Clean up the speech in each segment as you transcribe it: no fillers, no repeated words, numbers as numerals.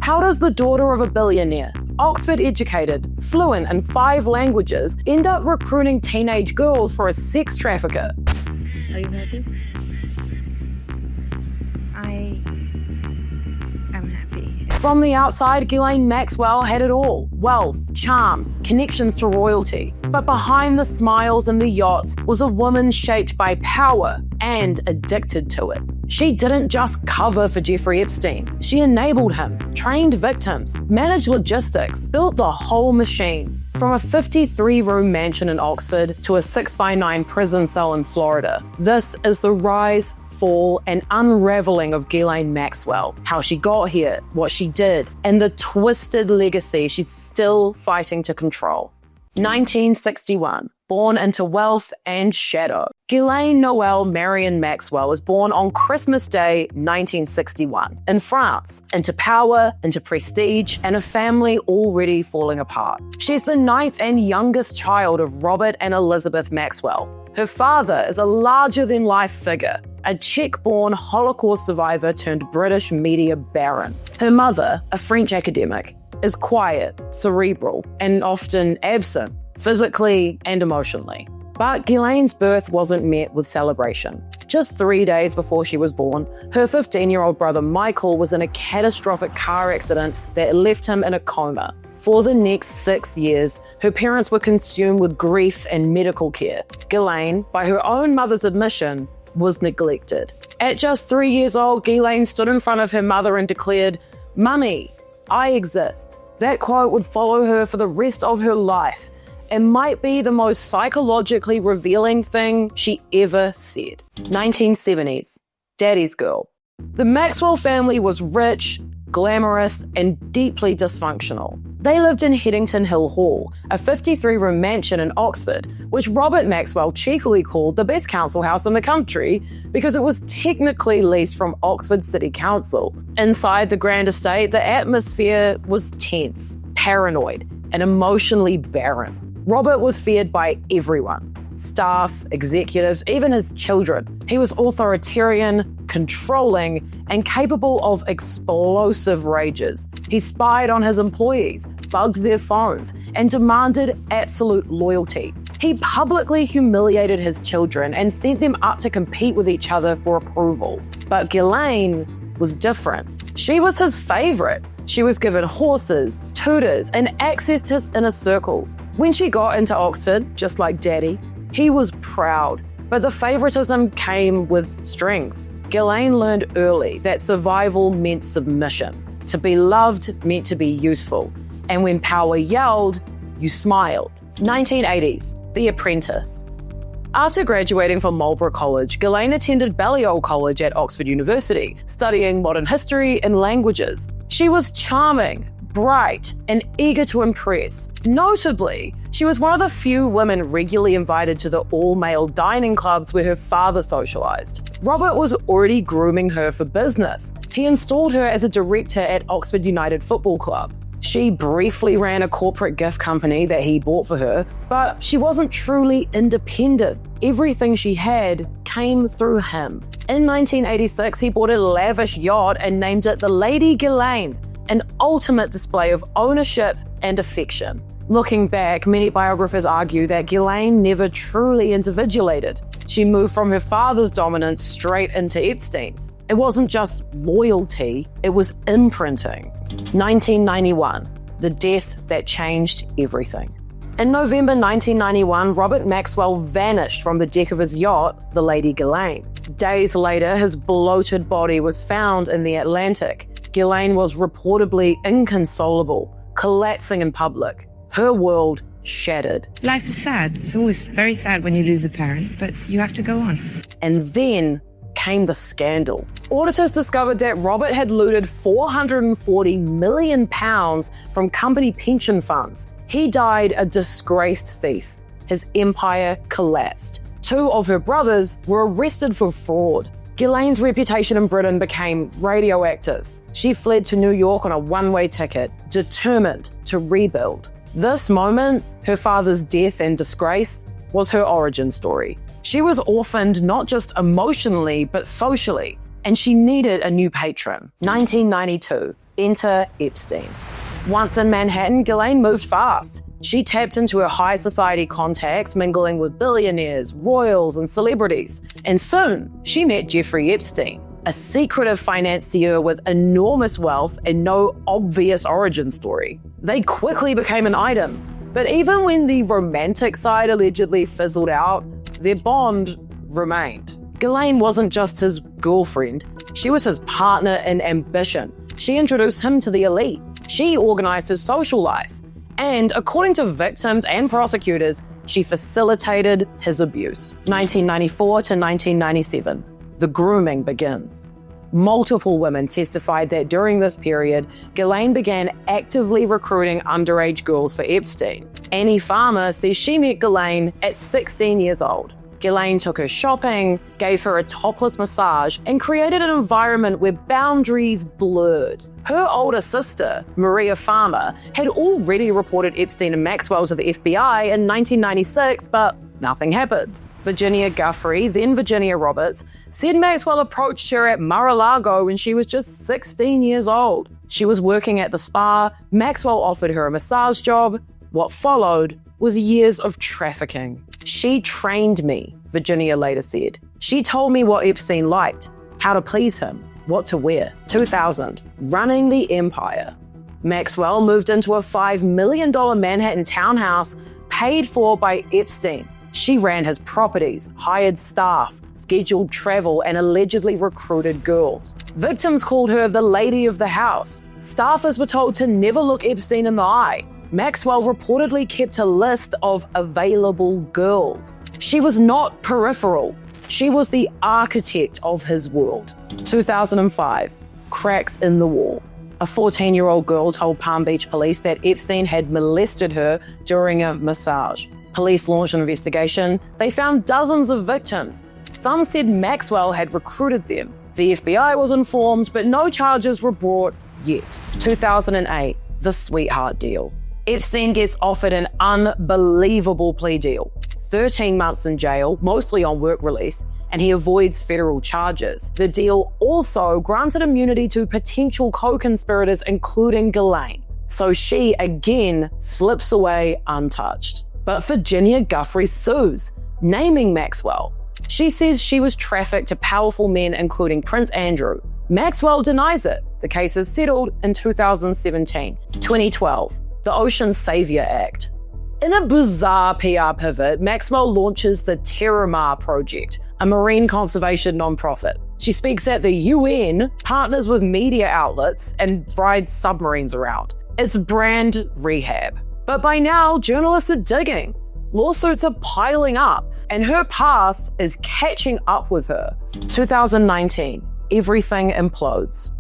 How does the daughter of a billionaire, Oxford-educated, fluent in 5 languages, end up recruiting teenage girls for a sex trafficker? Are you happy? I am happy. From the outside, Ghislaine Maxwell had it all: wealth, charms, connections to royalty. But behind the smiles and the yachts was a woman shaped by power and addicted to it. She didn't just cover for Jeffrey Epstein. She enabled him, trained victims, managed logistics, built the whole machine. From a 53-room mansion in Oxford to a 6x9 prison cell in Florida, this is the rise, fall, and unraveling of Ghislaine Maxwell. How she got here, what she did, and the twisted legacy she's still fighting to control. 1961. Born into wealth and shadow. Ghislaine Noelle Marion Maxwell was born on Christmas Day, 1961, in France, into power, into prestige, and a family already falling apart. She's the 9th and youngest child of Robert and Elizabeth Maxwell. Her father is a larger-than-life figure, a Czech-born Holocaust survivor turned British media baron. Her mother, a French academic, is quiet, cerebral, and often absent, physically and emotionally. But Ghislaine's birth wasn't met with celebration. Just 3 days before she was born, her 15-year-old brother Michael was in a catastrophic car accident that left him in a coma. For the next 6 years, her parents were consumed with grief and medical care. Ghislaine, by her own mother's admission, was neglected. At just 3 years old, Ghislaine stood in front of her mother and declared, "Mummy, I exist." That quote would follow her for the rest of her life and might be the most psychologically revealing thing she ever said. 1970s. Daddy's girl. The Maxwell family was rich, glamorous, and deeply dysfunctional. They lived in Headington Hill Hall, a 53-room mansion in Oxford, which Robert Maxwell cheekily called the best council house in the country because it was technically leased from Oxford City Council. Inside the grand estate, the atmosphere was tense, paranoid, and emotionally barren. Robert was feared by everyone. Staff, executives, even his children. He was authoritarian, controlling, and capable of explosive rages. He spied on his employees, bugged their phones, and demanded absolute loyalty. He publicly humiliated his children and sent them up to compete with each other for approval. But Ghislaine was different. She was his favorite. She was given horses, tutors, and access to his inner circle. When she got into Oxford, just like Daddy, he was proud, but the favoritism came with strings. Ghislaine learned early that survival meant submission. To be loved meant to be useful. And when power yelled, you smiled. 1980s, The Apprentice. After graduating from Marlborough College, Ghislaine attended Balliol College at Oxford University, studying modern history and languages. She was charming, bright, and eager to impress. Notably, she was one of the few women regularly invited to the all-male dining clubs where her father socialized. Robert was already grooming her for business. He installed her as a director at Oxford United Football Club. She briefly ran a corporate gift company that he bought for her, but she wasn't truly independent. Everything she had came through him. In 1986, he bought a lavish yacht and named it the Lady Ghislaine, an ultimate display of ownership and affection. Looking back, many biographers argue that Ghislaine never truly individuated. She moved from her father's dominance straight into Epstein's. It wasn't just loyalty, it was imprinting. 1991, the death that changed everything. In November 1991, Robert Maxwell vanished from the deck of his yacht, the Lady Ghislaine. Days later, his bloated body was found in the Atlantic. Ghislaine was reportedly inconsolable, collapsing in public. Her world shattered. Life is sad. It's always very sad when you lose a parent, but you have to go on. And then came the scandal. Auditors discovered that Robert had looted £440 million from company pension funds. He died a disgraced thief. His empire collapsed. 2 of her brothers were arrested for fraud. Ghislaine's reputation in Britain became radioactive. She fled to New York on a one-way ticket, determined to rebuild. This moment, her father's death and disgrace, was her origin story. She was orphaned not just emotionally, but socially, and she needed a new patron. 1992, Enter Epstein. Once in Manhattan, Ghislaine moved fast. She tapped into her high society contacts, mingling with billionaires, royals, and celebrities. And soon, she met Jeffrey Epstein, a secretive financier with enormous wealth and no obvious origin story. They quickly became an item. But even when the romantic side allegedly fizzled out, their bond remained. Ghislaine wasn't just his girlfriend, she was his partner in ambition. She introduced him to the elite. She organized his social life. And according to victims and prosecutors, she facilitated his abuse. 1994 to 1997. The Grooming Begins. Multiple women testified that during this period, Ghislaine began actively recruiting underage girls for Epstein. Annie Farmer says she met Ghislaine at 16 years old. Ghislaine took her shopping, gave her a topless massage, and created an environment where boundaries blurred. Her older sister, Maria Farmer, had already reported Epstein and Maxwell to the FBI in 1996, but nothing happened. Virginia Guffey, then Virginia Roberts, said Maxwell approached her at Mar-a-Lago when she was just 16 years old. She was working at the spa. Maxwell offered her a massage job. What followed was years of trafficking. She trained me, Virginia later said. She told me what Epstein liked, how to please him, what to wear. 2000, running the empire. Maxwell moved into a $5 million Manhattan townhouse paid for by Epstein. She ran his properties, hired staff, scheduled travel, and allegedly recruited girls. Victims called her the lady of the house. Staffers were told to never look Epstein in the eye. Maxwell reportedly kept a list of available girls. She was not peripheral. She was the architect of his world. 2005, cracks in the wall. A 14-year-old girl told Palm Beach police that Epstein had molested her during a massage. Police launched an investigation. They found dozens of victims. Some said Maxwell had recruited them. The FBI was informed, but no charges were brought yet. 2008, the sweetheart deal. Epstein gets offered an unbelievable plea deal. 13 months in jail, mostly on work release, and he avoids federal charges. The deal also granted immunity to potential co-conspirators, including Ghislaine. So she again slips away untouched. But Virginia Guffey sues, naming Maxwell. She says she was trafficked to powerful men, including Prince Andrew. Maxwell denies it. The case is settled in 2017. 2012, the Ocean Savior Act. In a bizarre PR pivot, Maxwell launches the Terramar Project, a marine conservation nonprofit. She speaks at the UN, partners with media outlets, and rides submarines around. It's brand rehab. But by now, journalists are digging. Lawsuits are piling up, and her past is catching up with her. 2019, everything implodes.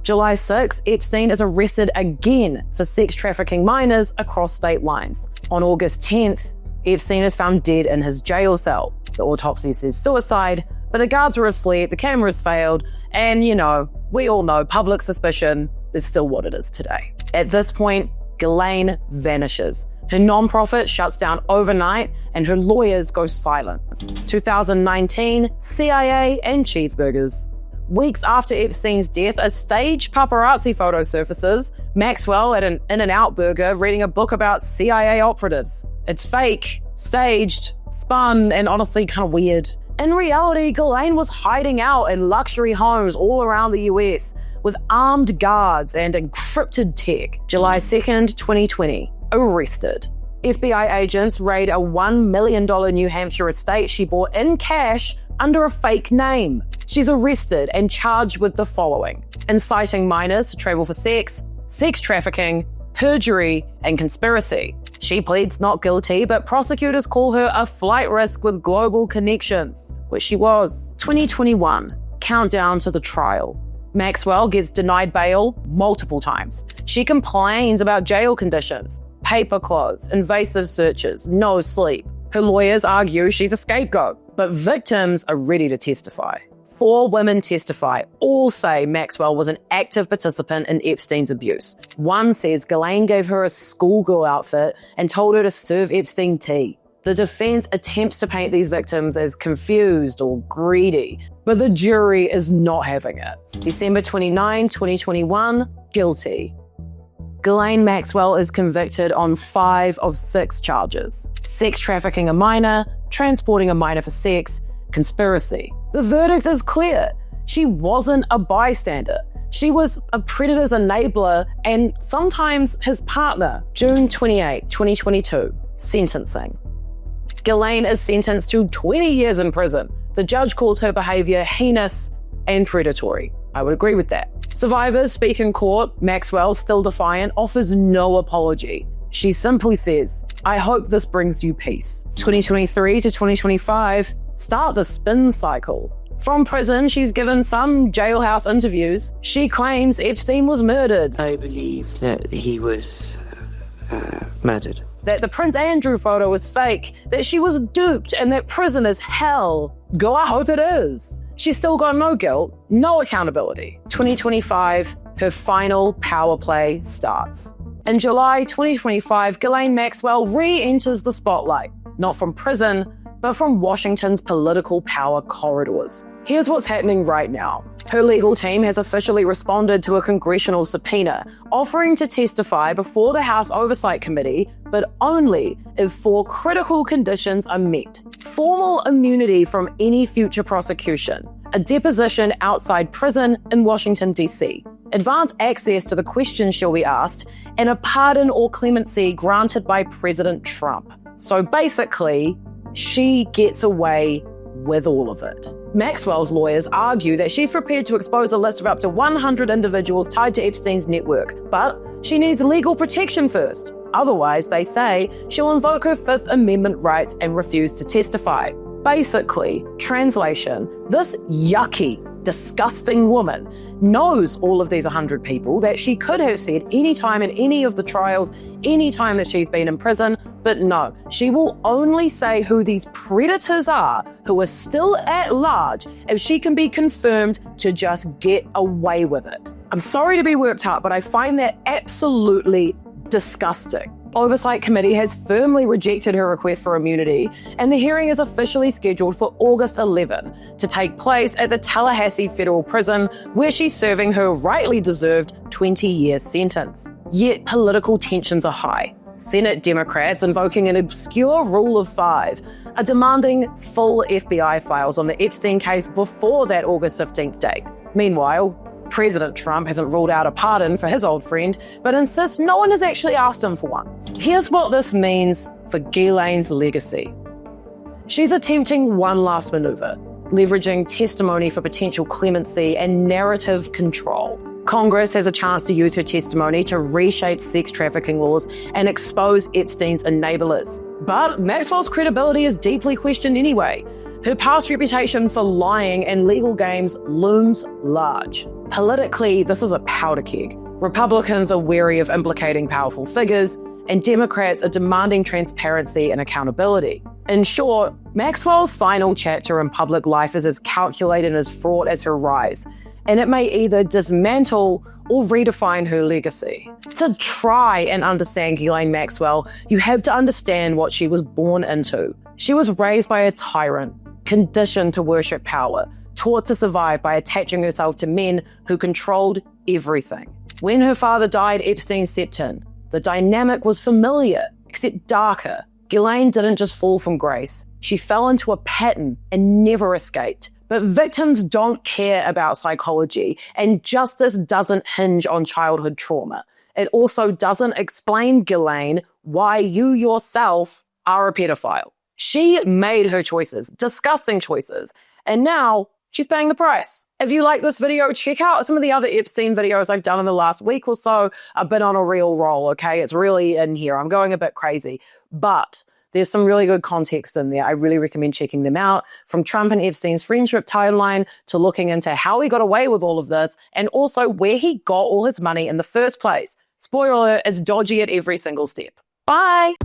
July 6, Epstein is arrested again for sex trafficking minors across state lines. On August 10th, Epstein is found dead in his jail cell. The autopsy says suicide, but the guards were asleep, the cameras failed, and we all know public suspicion is still what it is today. At this point, Ghislaine vanishes. Her nonprofit shuts down overnight and her lawyers go silent. 2019, CIA and Cheeseburgers. Weeks after Epstein's death, a staged paparazzi photo surfaces. Maxwell at an In-N-Out burger reading a book about CIA operatives. It's fake, staged, spun, and honestly kind of weird. In reality, Ghislaine was hiding out in luxury homes all around the US with armed guards and encrypted tech. July 2nd, 2020, arrested. FBI agents raid a $1 million New Hampshire estate she bought in cash under a fake name. She's arrested and charged with the following: inciting minors to travel for sex, sex trafficking, perjury, and conspiracy. She pleads not guilty, but prosecutors call her a flight risk with global connections, which she was. 2021, countdown to the trial. Maxwell gets denied bail multiple times. She complains about jail conditions, paper clothes, invasive searches, no sleep. Her lawyers argue she's a scapegoat, but victims are ready to testify. 4 women testify, all say Maxwell was an active participant in Epstein's abuse. One says Ghislaine gave her a schoolgirl outfit and told her to serve Epstein tea. The defense attempts to paint these victims as confused or greedy, but the jury is not having it. December 29, 2021, guilty. Ghislaine Maxwell is convicted on 5 of 6 charges: sex trafficking a minor, transporting a minor for sex, conspiracy. The verdict is clear. She wasn't a bystander. She was a predator's enabler and sometimes his partner. June 28, 2022, sentencing. Ghislaine is sentenced to 20 years in prison. The judge calls her behavior heinous and predatory. I would agree with that. Survivors speak in court. Maxwell, still defiant, offers no apology. She simply says, "I hope this brings you peace." 2023 to 2025, start the spin cycle. From prison, she's given some jailhouse interviews. She claims Epstein was murdered. I believe that he was murdered. That the Prince Andrew photo was fake, that she was duped, and that prison is hell. Go, I hope it is. She's still got no guilt, no accountability. 2025, her final power play starts. In July 2025, Ghislaine Maxwell re-enters the spotlight, not from prison, but from Washington's political power corridors. Here's what's happening right now. Her legal team has officially responded to a congressional subpoena, offering to testify before the House Oversight Committee, but only if 4 critical conditions are met. Formal immunity from any future prosecution, a deposition outside prison in Washington, D.C., advance access to the questions she'll be asked, and a pardon or clemency granted by President Trump. So basically, she gets away with all of it. Maxwell's lawyers argue that she's prepared to expose a list of up to 100 individuals tied to Epstein's network, but she needs legal protection first. Otherwise, they say, she'll invoke her Fifth Amendment rights and refuse to testify. Basically, translation, this yucky, disgusting woman knows all of these 100 people that she could have said any time in any of the trials, any time that she's been in prison, but no, she will only say who these predators are who are still at large if she can be confirmed to just get away with it. I'm sorry to be worked up, but I find that absolutely disgusting. Oversight Committee has firmly rejected her request for immunity, and the hearing is officially scheduled for August 11 to take place at the Tallahassee Federal Prison, where she's serving her rightly deserved 20-year sentence. Yet political tensions are high. Senate Democrats, invoking an obscure rule of 5, are demanding full FBI files on the Epstein case before that August 15th date. Meanwhile, President Trump hasn't ruled out a pardon for his old friend, but insists no one has actually asked him for one. Here's what this means for Ghislaine's legacy. She's attempting one last maneuver, leveraging testimony for potential clemency and narrative control. Congress has a chance to use her testimony to reshape sex trafficking laws and expose Epstein's enablers. But Maxwell's credibility is deeply questioned anyway. Her past reputation for lying and legal games looms large. Politically, this is a powder keg. Republicans are wary of implicating powerful figures, and Democrats are demanding transparency and accountability. In short, Maxwell's final chapter in public life is as calculated and as fraught as her rise, and it may either dismantle or redefine her legacy. To try and understand Ghislaine Maxwell, you have to understand what she was born into. She was raised by a tyrant, conditioned to worship power, taught to survive by attaching herself to men who controlled everything. When her father died, Epstein stepped in. The dynamic was familiar, except darker. Ghislaine didn't just fall from grace. She fell into a pattern and never escaped. But victims don't care about psychology, and justice doesn't hinge on childhood trauma. It also doesn't explain, Ghislaine, why you yourself are a pedophile. She made her choices, disgusting choices, and now she's paying the price. If you like this video, check out some of the other Epstein videos I've done in the last week or so. I've been on a real roll, okay? It's really in here. I'm going a bit crazy, but there's some really good context in there. I really recommend checking them out. From Trump and Epstein's friendship timeline to looking into how he got away with all of this and also where he got all his money in the first place. Spoiler alert, it's dodgy at every single step. Bye!